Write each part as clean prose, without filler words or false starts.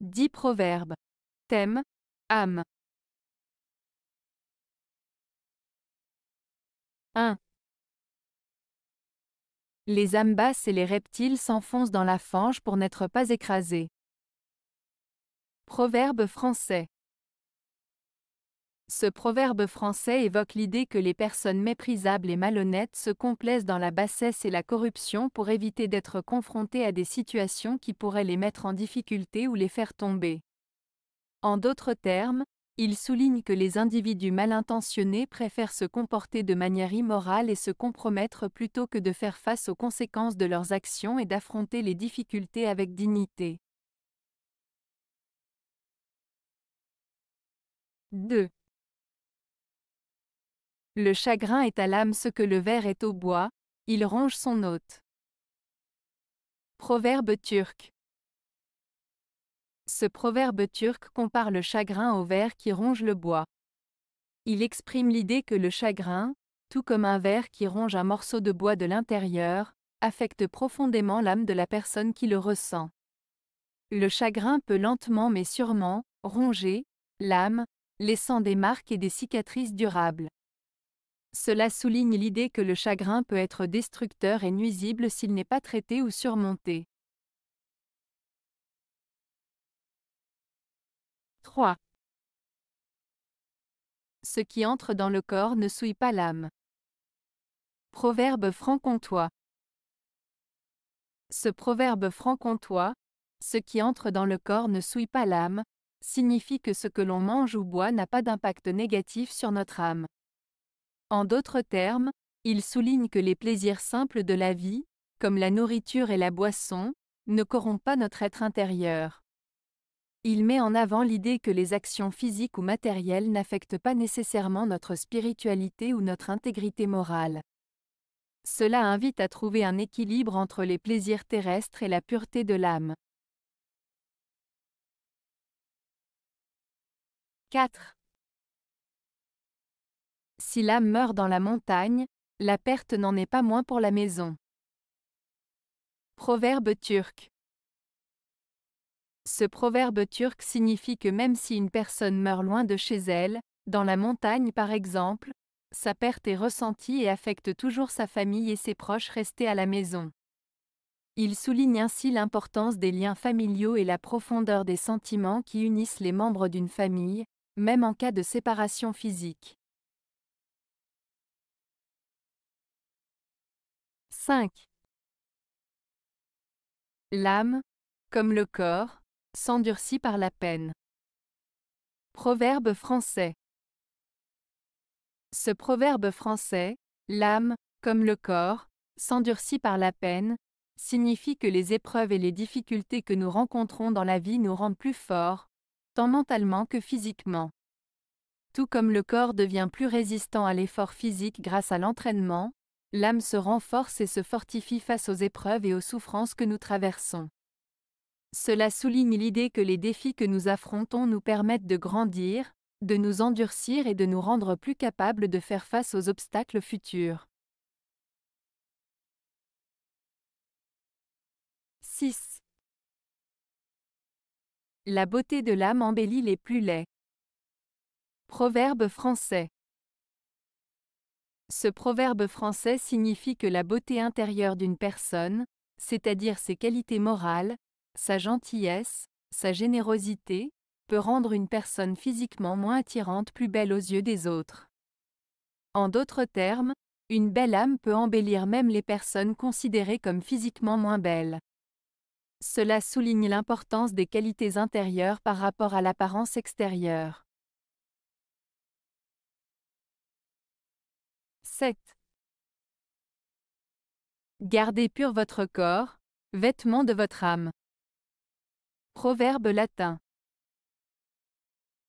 10 proverbes. Thème, âme. 1. Les âmes basses et les reptiles s'enfoncent dans la fange pour n'être pas écrasés. Proverbe français. Ce proverbe français évoque l'idée que les personnes méprisables et malhonnêtes se complaisent dans la bassesse et la corruption pour éviter d'être confrontées à des situations qui pourraient les mettre en difficulté ou les faire tomber. En d'autres termes, il souligne que les individus mal intentionnés préfèrent se comporter de manière immorale et se compromettre plutôt que de faire face aux conséquences de leurs actions et d'affronter les difficultés avec dignité. 2. Le chagrin est à l'âme ce que le ver est au bois, il ronge son hôte. Proverbe turc. Ce proverbe turc compare le chagrin au ver qui ronge le bois. Il exprime l'idée que le chagrin, tout comme un ver qui ronge un morceau de bois de l'intérieur, affecte profondément l'âme de la personne qui le ressent. Le chagrin peut lentement mais sûrement ronger l'âme, laissant des marques et des cicatrices durables. Cela souligne l'idée que le chagrin peut être destructeur et nuisible s'il n'est pas traité ou surmonté. 3. Ce qui entre dans le corps ne souille pas l'âme. Proverbe franc-comtois. Ce proverbe franc-comtois, ce qui entre dans le corps ne souille pas l'âme, signifie que ce que l'on mange ou boit n'a pas d'impact négatif sur notre âme. En d'autres termes, il souligne que les plaisirs simples de la vie, comme la nourriture et la boisson, ne corrompent pas notre être intérieur. Il met en avant l'idée que les actions physiques ou matérielles n'affectent pas nécessairement notre spiritualité ou notre intégrité morale. Cela invite à trouver un équilibre entre les plaisirs terrestres et la pureté de l'âme. 4. Si l'âme meurt dans la montagne, la perte n'en est pas moins pour la maison. Proverbe turc. Ce proverbe turc signifie que même si une personne meurt loin de chez elle, dans la montagne par exemple, sa perte est ressentie et affecte toujours sa famille et ses proches restés à la maison. Il souligne ainsi l'importance des liens familiaux et la profondeur des sentiments qui unissent les membres d'une famille, même en cas de séparation physique. 5. L'âme, comme le corps, s'endurcit par la peine. Proverbe français. Ce proverbe français, l'âme, comme le corps, s'endurcit par la peine, signifie que les épreuves et les difficultés que nous rencontrons dans la vie nous rendent plus forts, tant mentalement que physiquement. Tout comme le corps devient plus résistant à l'effort physique grâce à l'entraînement, l'âme se renforce et se fortifie face aux épreuves et aux souffrances que nous traversons. Cela souligne l'idée que les défis que nous affrontons nous permettent de grandir, de nous endurcir et de nous rendre plus capables de faire face aux obstacles futurs. 6. La beauté de l'âme embellit les plus laids. Proverbe français. Ce proverbe français signifie que la beauté intérieure d'une personne, c'est-à-dire ses qualités morales, sa gentillesse, sa générosité, peut rendre une personne physiquement moins attirante plus belle aux yeux des autres. En d'autres termes, une belle âme peut embellir même les personnes considérées comme physiquement moins belles. Cela souligne l'importance des qualités intérieures par rapport à l'apparence extérieure. 7. Gardez pur votre corps, vêtement de votre âme. Proverbe latin.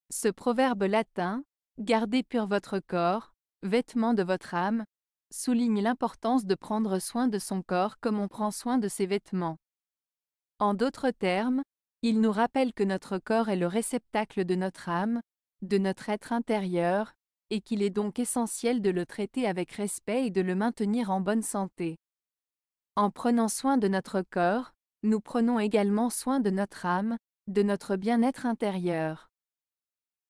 Ce proverbe latin, gardez pur votre corps, vêtement de votre âme, souligne l'importance de prendre soin de son corps comme on prend soin de ses vêtements. En d'autres termes, il nous rappelle que notre corps est le réceptacle de notre âme, de notre être intérieur, et qu'il est donc essentiel de le traiter avec respect et de le maintenir en bonne santé. En prenant soin de notre corps, nous prenons également soin de notre âme, de notre bien-être intérieur.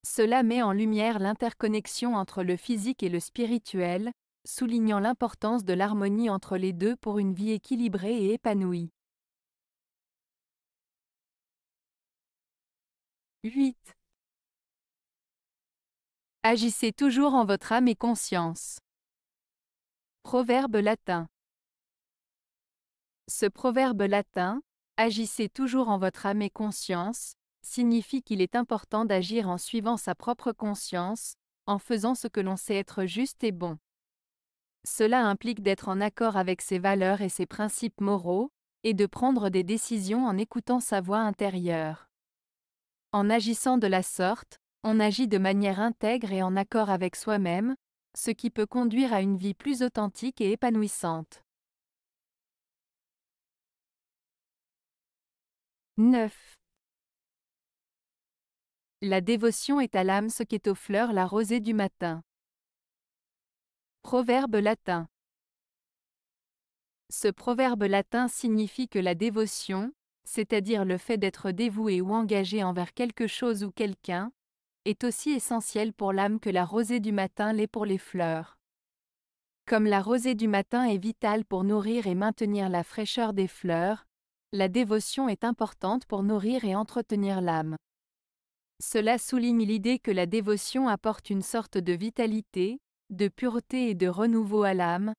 Cela met en lumière l'interconnexion entre le physique et le spirituel, soulignant l'importance de l'harmonie entre les deux pour une vie équilibrée et épanouie. 8. Agissez toujours en votre âme et conscience. Proverbe latin. Ce proverbe latin, agissez toujours en votre âme et conscience, signifie qu'il est important d'agir en suivant sa propre conscience, en faisant ce que l'on sait être juste et bon. Cela implique d'être en accord avec ses valeurs et ses principes moraux, et de prendre des décisions en écoutant sa voix intérieure. En agissant de la sorte, on agit de manière intègre et en accord avec soi-même, ce qui peut conduire à une vie plus authentique et épanouissante. 9. La dévotion est à l'âme ce qu'est aux fleurs la rosée du matin. Proverbe latin. Ce proverbe latin signifie que la dévotion, c'est-à-dire le fait d'être dévoué ou engagé envers quelque chose ou quelqu'un, est aussi essentiel pour l'âme que la rosée du matin l'est pour les fleurs. Comme la rosée du matin est vitale pour nourrir et maintenir la fraîcheur des fleurs, la dévotion est importante pour nourrir et entretenir l'âme. Cela souligne l'idée que la dévotion apporte une sorte de vitalité, de pureté et de renouveau à l'âme,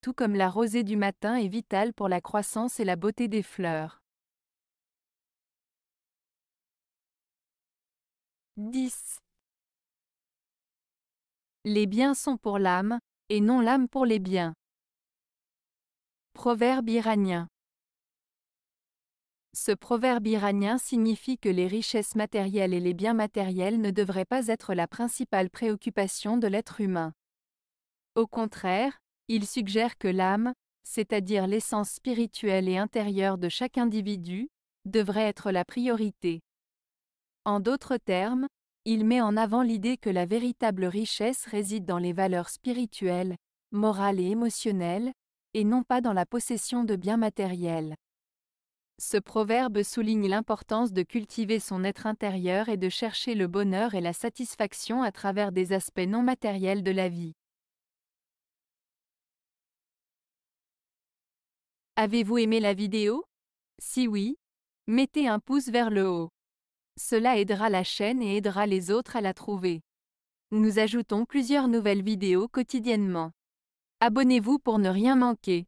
tout comme la rosée du matin est vitale pour la croissance et la beauté des fleurs. 10. Les biens sont pour l'âme, et non l'âme pour les biens. Proverbe iranien. Ce proverbe iranien signifie que les richesses matérielles et les biens matériels ne devraient pas être la principale préoccupation de l'être humain. Au contraire, il suggère que l'âme, c'est-à-dire l'essence spirituelle et intérieure de chaque individu, devrait être la priorité. En d'autres termes, il met en avant l'idée que la véritable richesse réside dans les valeurs spirituelles, morales et émotionnelles, et non pas dans la possession de biens matériels. Ce proverbe souligne l'importance de cultiver son être intérieur et de chercher le bonheur et la satisfaction à travers des aspects non matériels de la vie. Avez-vous aimé la vidéo? Si oui, mettez un pouce vers le haut. Cela aidera la chaîne et aidera les autres à la trouver. Nous ajoutons plusieurs nouvelles vidéos quotidiennement. Abonnez-vous pour ne rien manquer.